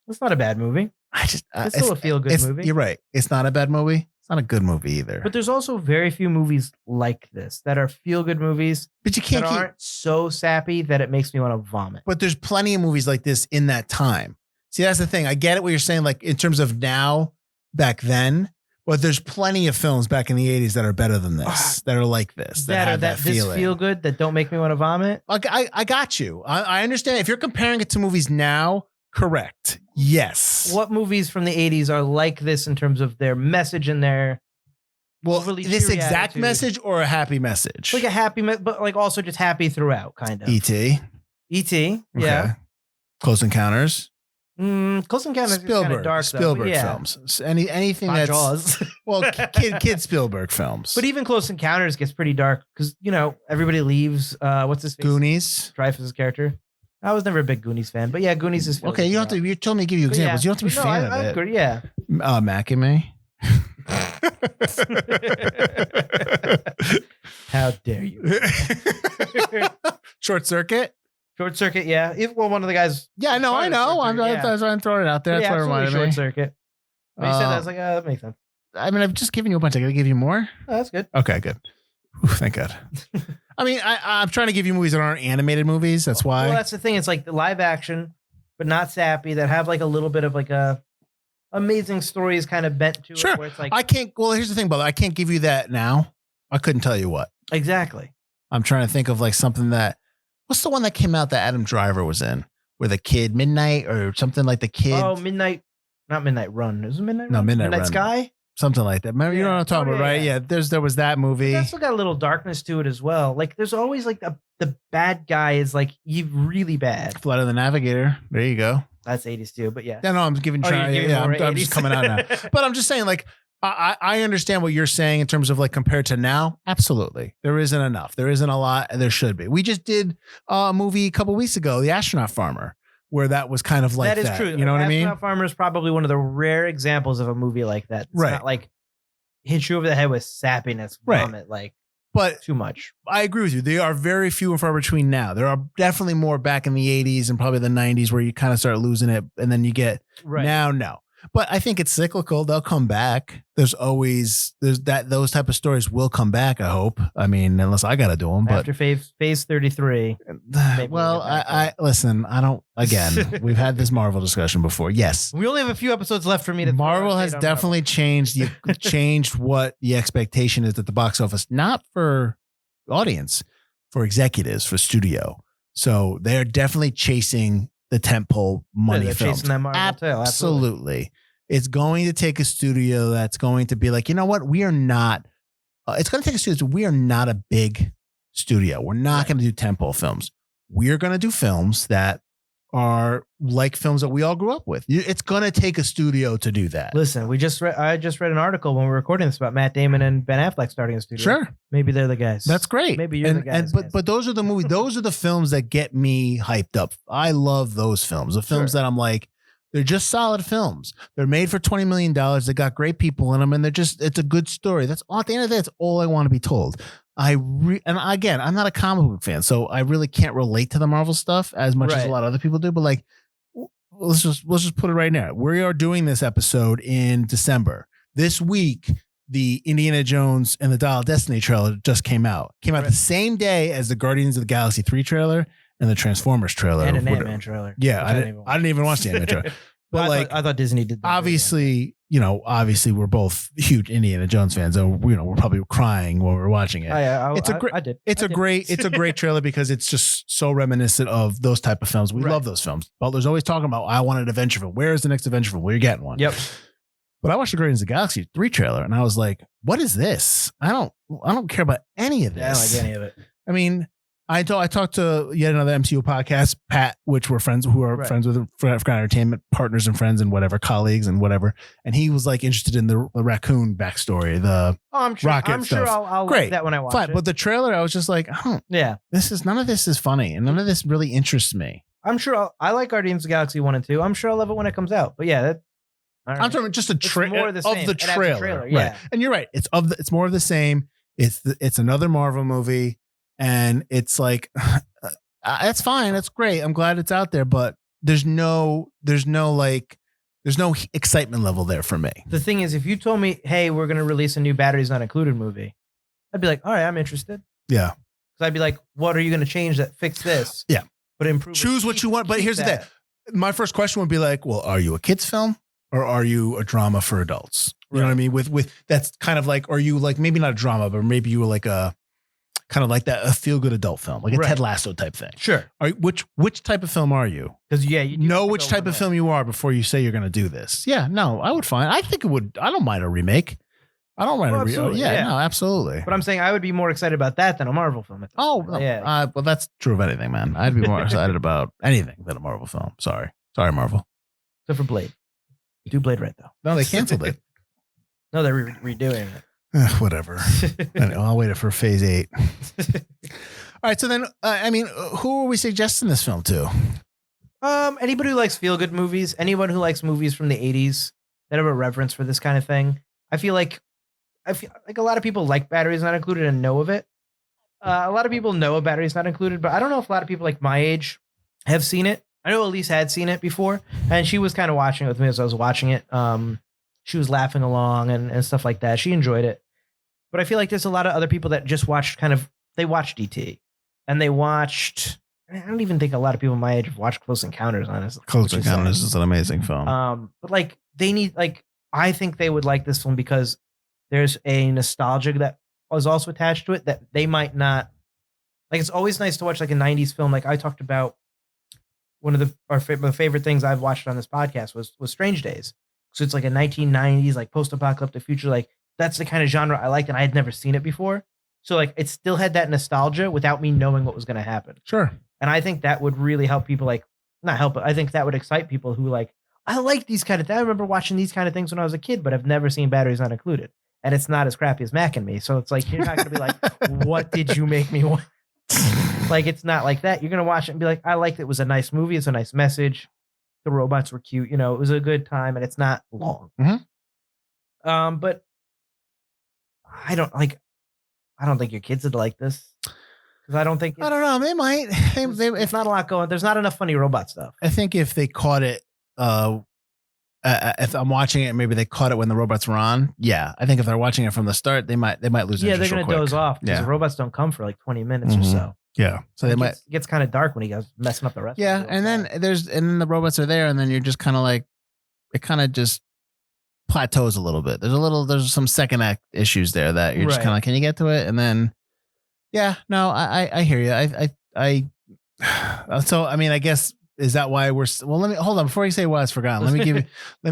It's not a bad movie. It's still a feel-good movie. You're right. It's not a bad movie. It's not a good movie either. But there's also very few movies like this that are feel-good movies. But you can't aren't so sappy that it makes me want to vomit. But there's plenty of movies like this in that time. See, that's the thing. I get it what you're saying, like in terms of now, back then. But there's plenty of films back in the 80s that are better than this, that are like this, that have that feeling. This feel good, that don't make me want to vomit. I got you. I understand. If you're comparing it to movies now, correct. Yes. What movies from the 80s are like this in terms of their message and their Well, overly this cheery exact attitude. message or a happy message? Like a happy, but like also just happy throughout, kind of. E.T. E.T. Yeah. Okay. Close Encounters. Close Encounters is kind of dark, Spielberg though. Yeah. films. Anything Not that's Jaws. well, kid Spielberg films. But even Close Encounters gets pretty dark because, everybody leaves. What's his face? Goonies. Dreyfuss' character. I was never a big Goonies fan, but yeah, Goonies is Okay, you don't have to. You told me to give you But examples. yeah. You don't have to be No, fan I of it. agree, yeah. Mac and Me. How dare you? Short Circuit. Short Circuit, yeah. One of the guys. Yeah, no, I know. I'm throwing it out there. That's what it reminded me. Short Circuit. When you said that, I was like, that makes sense. I mean, I've just given you a bunch. I got to give you more. Oh, that's good. Okay, good. Ooh, thank God. I mean, I'm trying to give you movies that aren't animated movies. That's why. Well, that's the thing. It's like the live action, but not sappy, that have like a little bit of like a amazing stories kind of bent to Sure. it. Where it's like, I can't. Well, here's the thing, brother. I can't give you that now. I couldn't tell you what. exactly. I'm trying to think of like something that. What's the one that came out that Adam Driver was in? Where the kid Midnight or something like the kid. Oh, not Midnight Run. Is it Midnight Run? No, Midnight Run. Sky? Something like that. Remember, you know what I'm talking about, right? yeah. Yeah. There was that movie. That's still got a little darkness to it as well. Like there's always like the bad guy is like really bad. Flight of the Navigator. There you go. That's 80s too, but yeah. Yeah, no, I'm giving. Oh, you're giving more I'm just 80s? coming out now. But I'm just saying, like, I understand what you're saying in terms of like compared to now. Absolutely, there isn't enough. There isn't a lot, and there should be. We just did a movie a couple weeks ago, The Astronaut Farmer, where that was kind of like that. That is true. You know what I mean? Astronaut Farmer is probably one of the rare examples of a movie like that. It's Right. not like hit you over the head with sappiness, Right. vomit, like But too much. I agree with you. They are very few and far between now. There are definitely more back in the 80s and probably the 90s where you kind of start losing it, and then you get now, no. But I think it's cyclical. They'll come back. Those type of stories will come back. I hope. I mean, unless I got to do them. But After phase 33. well, I listen. I don't. Again, we've had this Marvel discussion before. Yes, We only have a few episodes left for me to. Marvel has definitely changed what the expectation is at the box office, not for audience, for executives, for studio. So they're definitely chasing the tentpole money They're films. chasing that Marvel tail. Absolutely. It's going to take a studio that's going to be like, you know what? We are not. It's going to take a studio. We are not a big studio. We're not going to do tentpole films. We're going to do films that are like films that we all grew up with. It's going to take a studio to do that. Listen, I just read an article when we were recording this about Matt Damon and Ben Affleck starting a studio. Sure. Maybe they're the guys. That's great. Maybe you're the guys. But those are the movies. Those are the films that get me hyped up. I love those films. The films that I'm like, they're just solid films. They're made for $20 million. They got great people in them, and it's a good story. That's at the end of the day, that's all I want to be told. And again, I'm not a comic book fan, so I really can't relate to the Marvel stuff as much as a lot of other people do. But like, let's just put it right now. We are doing this episode in December. This week, the Indiana Jones and the Dial of Destiny trailer just came out. Came out the same day as the Guardians of the Galaxy 3 trailer and the Transformers trailer. And an Ant-Man trailer. Yeah, I didn't even watch the Ant-Man trailer. But I thought Disney did that. Obviously, we're both huge Indiana Jones fans, and we're probably crying when we're watching it. It's a great trailer because it's just so reminiscent of those type of films. We love those films. Butler's always talking about, I want an adventure film. Where is the next adventure film? Well, you're getting one. Yep. But I watched the Guardians of the Galaxy 3 trailer, and I was like, what is this? I don't care about any of this. I don't like any of it. I mean, I talked to yet another MCU podcast, Pat, which we're friends friends with entertainment partners and friends and whatever, colleagues and whatever. And he was like interested in the raccoon backstory, I'm sure, rocket I'm stuff. sure I'll Great. like that when I watch Fine. it. But the trailer, I was just like, yeah, none of this is funny, and none of this really interests me. I'm sure I like Guardians of the Galaxy 1 and 2. I'm sure I'll love it when it comes out. But yeah, I'm talking just a trailer of same. the It adds a trailer. trailer, yeah. Right. And you're right. It's more of the same. It's another Marvel movie, and it's like, that's fine. That's great. I'm glad it's out there, but there's no excitement level there for me. The thing is, if you told me, hey, we're going to release a new Batteries Not Included movie, I'd be like, all right, I'm interested. Yeah. Because I'd be like, what are you going to change that fix this? Yeah. But improve. Choose what you want. But here's the thing. My first question would be like, well, are you a kid's film or are you a drama for adults? You know what I mean? With that's kind of like, are you like, maybe not a drama, but maybe you were like a feel good adult film, like a Ted Lasso type thing. Sure. Which type of film are you? Because you know which type of film you are before you say you're going to do this. Yeah, no, I would find. I think it would. I don't mind a remake. I don't mind Oh, a absolutely, yeah. no, absolutely. But I'm saying I would be more excited about that than a Marvel film. Well, that's true of anything, man. I'd be more excited about anything than a Marvel film. Sorry, Marvel. Except for Blade. Do Blade right though. No, they canceled it. No, they're redoing it. Whatever. Anyway, I'll wait for Phase 8. All right, so then, who are we suggesting this film to? Anybody who likes feel good movies, anyone who likes movies from the 80s that have a reverence for this kind of thing. I feel like a lot of people like Batteries Not Included and know of it. A lot of people know of Batteries Not Included, but I don't know if a lot of people like my age have seen it. I know Elise had seen it before, and she was kind of watching it with me as I was watching it. She was laughing along and stuff like that. She enjoyed it. But I feel like there's a lot of other people that just watched they watched E.T. and they watched, I don't even think a lot of people my age have watched Close Encounters, honestly. Close Encounters is an amazing film. But like I think they would like this film because there's a nostalgia that was also attached to it that they might not like. It's always nice to watch like a 90s film. Like I talked about one of my favorite things I've watched on this podcast was Strange Days. So it's like a 1990s, like post-apocalyptic future. Like that's the kind of genre I liked and I had never seen it before. So like it still had that nostalgia without me knowing what was going to happen. Sure. And I think that would really help people not help, but I think that would excite people who I like these kind of things. I remember watching these kind of things when I was a kid, but I've never seen Batteries Not Included. And it's not as crappy as Mac and Me. So it's like, you're not going to be like, what did you make me want? Like, it's not like that. You're going to watch it and be like, I liked it. It was a nice movie. It's a nice message. The robots were cute. It was a good time and it's not long. Mm-hmm. But I don't think your kids would like this. Because I don't know. They might. It's not a lot going. There's not enough funny robot stuff. I think if they caught it, if I'm watching it, maybe they caught it when the robots were on. Yeah, I think if they're watching it from the start, they might lose. Yeah, they're gonna doze off because the robots don't come for like 20 minutes or so. Yeah, so it gets kind of dark when he goes messing up the rest. Yeah, and then the robots are there, and then you're just kind of like it kind of just plateaus a little bit. There's some second act issues there that you're just kind of like, can you get to it? And then, yeah, no, I hear you. So I guess. Is that why let me hold on before you say why it's forgotten. Let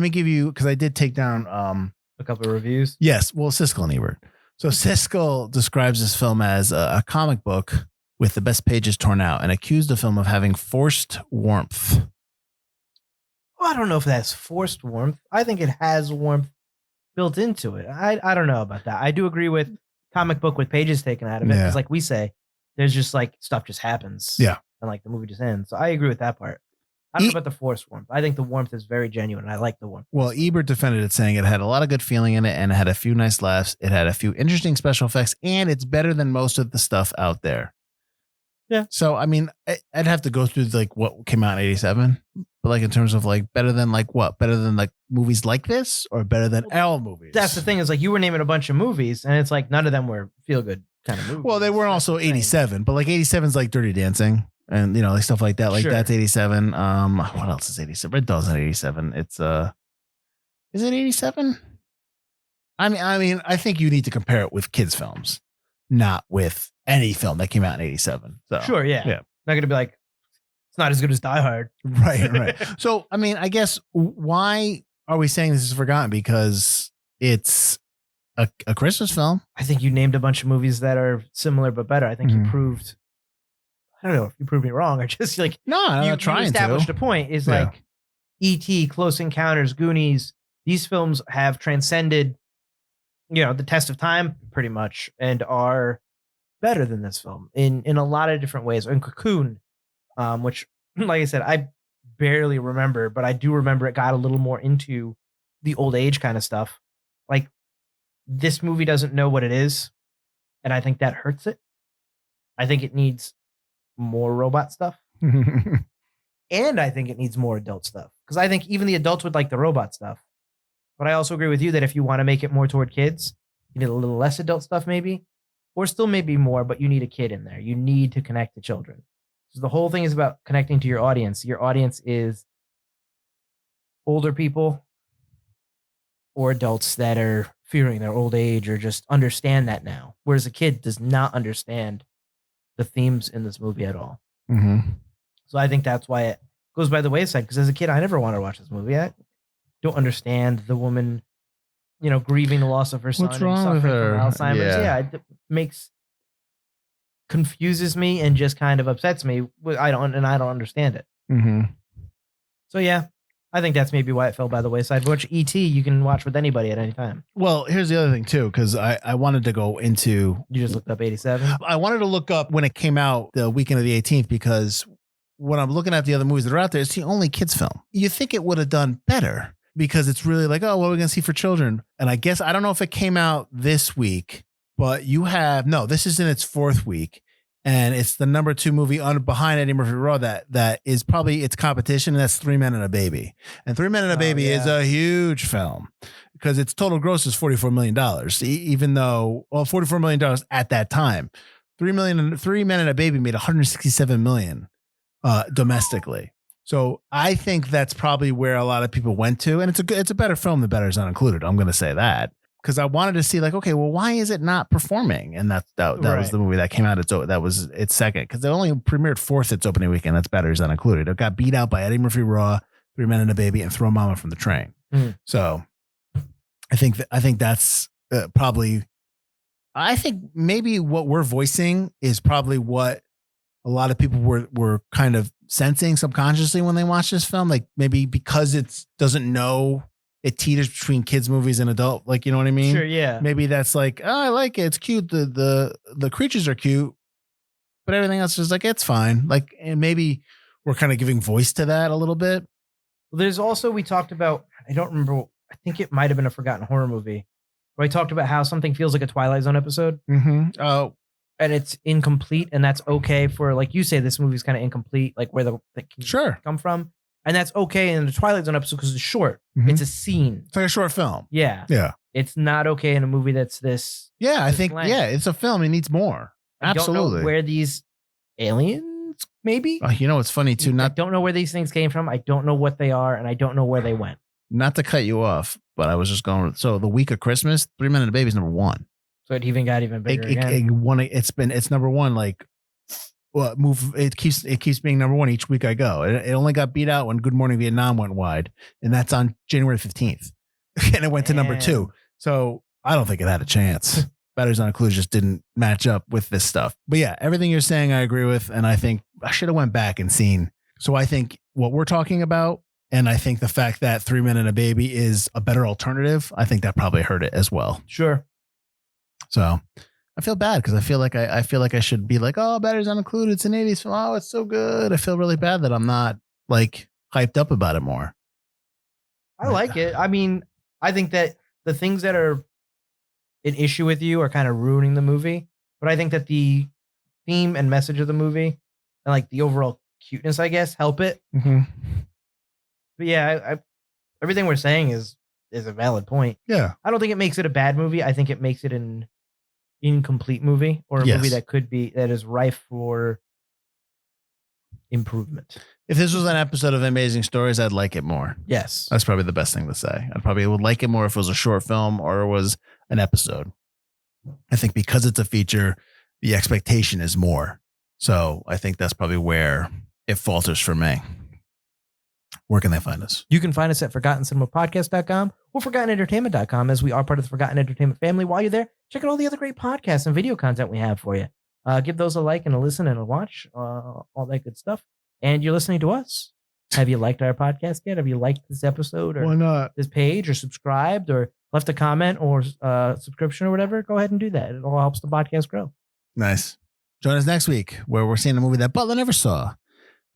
me give you because I did take down a couple of reviews. Yes, well, Siskel and Ebert. So Siskel describes this film as a comic book with the best pages torn out and accused the film of having forced warmth. Well, I don't know if that's forced warmth. I think it has warmth built into it. I don't know about that. I do agree with comic book with pages taken out of it because, like we say, there's just like stuff just happens. Yeah. And like the movie just ends. So I agree with that part. I don't know about the forced warmth. I think the warmth is very genuine. And I like the warmth. Well, Ebert defended it, saying it had a lot of good feeling in it and it had a few nice laughs. It had a few interesting special effects and it's better than most of the stuff out there. Yeah. So, I'd have to go through like what came out in 87, but like in terms of like better than like what? Better than like movies like this or better than all movies? That's the thing is like you were naming a bunch of movies and it's like none of them were feel good kind of movies. Well, they weren't also 87, but like 87 is like Dirty Dancing. And like stuff like that, like that's 87. What else is 87? Red Dog's not 87. It's is it 87? I think you need to compare it with kids' films, not with any film that came out in 87. So sure, yeah. Not gonna be like it's not as good as Die Hard. Right. So I guess why are we saying this is forgotten? Because it's a Christmas film. I think you named a bunch of movies that are similar but better. I think you proved. I don't know if you proved me wrong or just like you established a point is like E.T., Close Encounters, Goonies. These films have transcended, the test of time pretty much and are better than this film in a lot of different ways. And Cocoon, which, like I said, I barely remember, but I do remember it got a little more into the old age kind of stuff. Like this movie doesn't know what it is, and I think that hurts it. I think it needs more robot stuff. And I think it needs more adult stuff because I think even the adults would like the robot stuff. But I also agree with you that if you want to make it more toward kids, you need a little less adult stuff maybe, or still maybe more, but you need a kid in there. You need to connect to children. So the whole thing is about connecting to your audience. Your audience is older people or adults that are fearing their old age or just understand that now. Whereas a kid does not understand the themes in this movie at all. Mm-hmm. So I think that's why it goes by the wayside. Because as a kid, I never wanted to watch this movie. I don't understand the woman grieving the loss of her son. What's and wrong with suffering her? from Alzheimer's. Yeah. It confuses me and just kind of upsets me. I don't understand it. Mm-hmm. So yeah, I think that's maybe why it fell by the wayside. Watch E.T. You can watch with anybody at any time. Well, here's the other thing too, because I wanted to go into. You just looked up 87. I wanted to look up when it came out the weekend of the 18th, because when I'm looking at the other movies that are out there, it's the only kids film. You think it would have done better because it's really like, oh, what are we going to see for children? And I guess, I don't know if it came out this week, but this is in its fourth week. And it's the number 2 movie behind Eddie Murphy Raw that is probably its competition. And that's 3 Men and a Baby. And 3 Men and a Baby is a huge film because its total gross is $44 million, even though, $44 million at that time. 3 Men and a Baby made $167 million domestically. So I think that's probably where a lot of people went to. And it's a better film than Better Is Not Included. I'm going to say that. Because I wanted to see like, okay, well, why is it not performing? And that was the movie that came out. That was its second, because they only premiered fourth its opening weekend. That's Better Is Not Included. It got beat out by Eddie Murphy Raw, 3 Men and a Baby, and Throw Mama from the Train. Mm. So I think that's probably. I think maybe what we're voicing is probably what a lot of people were kind of sensing subconsciously when they watch this film. Like maybe because it doesn't know. It teeters between kids movies and adult, like, you know what I mean? Sure, yeah. Maybe that's like, oh, I like it. It's cute. The creatures are cute, but everything else is like, it's fine. Like, and maybe we're kind of giving voice to that a little bit. Well, there's also, we talked about, I don't remember, I think it might have been a forgotten horror movie where I talked about how something feels like a Twilight Zone episode. Mm-hmm. Oh, and it's incomplete, and that's okay for, like you say, this movie's kind of incomplete, like where the can come from. And that's okay in the Twilight Zone episode because it's short. Mm-hmm. It's a scene. It's like a short film. Yeah. Yeah. It's not okay in a movie that's this. Yeah, I think, length. it's a film. It needs more. Absolutely. I don't know where these aliens, maybe? It's funny too. I don't know where these things came from. I don't know what they are, and I don't know where they went. Not to cut you off, but I was just going. So the week of Christmas, 3 Men and a Baby is number 1. So it even got even bigger. It's number 1, like. Well, it keeps being number 1 each week I go. It only got beat out when Good Morning Vietnam went wide, and that's on January 15th, and it went to number 2. So I don't think it had a chance. Better Is Not Included just didn't match up with this stuff. But yeah, everything you're saying I agree with, and I think I should have went back and seen. So I think what we're talking about, and I think the fact that 3 Men and a Baby is a better alternative, I think that probably hurt it as well. Sure. So. I feel bad because I feel like I should be like, oh, Better Is Not Included. It's an 80s film. Oh, it's so good. I feel really bad that I'm not like hyped up about it more. I like it. I mean, I think that the things that are an issue with you are kind of ruining the movie. But I think that the theme and message of the movie and like the overall cuteness, I guess, help it. Mm-hmm. But yeah, everything we're saying is a valid point. Yeah. I don't think it makes it a bad movie. I think it makes it an incomplete movie or a movie that is rife for improvement. If this was an episode of Amazing Stories, I'd like it more. Yes. That's probably the best thing to say. I probably would like it more if it was a short film or it was an episode. I think because it's a feature, the expectation is more. So I think that's probably where it falters for me. Where can they find us? You can find us at ForgottenCinemaPodcast.com or ForgottenEntertainment.com, as we are part of the Forgotten Entertainment family. While you're there, check out all the other great podcasts and video content we have for you. Give those a like and a listen and a watch, all that good stuff. And you're listening to us. Have you liked our podcast yet? Have you liked this episode or why not this page or subscribed or left a comment or subscription or whatever? Go ahead and do that. It all helps the podcast grow. Nice. Join us next week where we're seeing a movie that Butler never saw.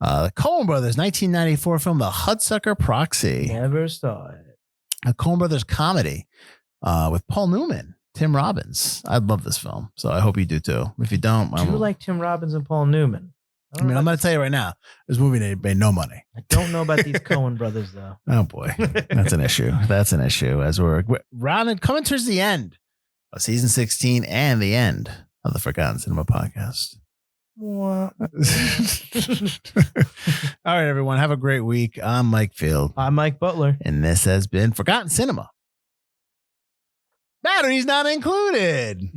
The Coen Brothers 1994 film, The Hudsucker Proxy. Never saw it. A Coen Brothers comedy with Paul Newman, Tim Robbins. I love this film, so I hope you do too. If you don't, do you like Tim Robbins and Paul Newman? I'm going to tell you right now, this movie made no money. I don't know about these Coen Brothers though. Oh boy, that's an issue. That's an issue as we're rounded, coming towards the end of season 16 and the end of the Forgotten Cinema Podcast. What? All right, everyone. Have a great week. I'm Mike Field. I'm Mike Butler. And this has been Forgotten Cinema. Batteries not included.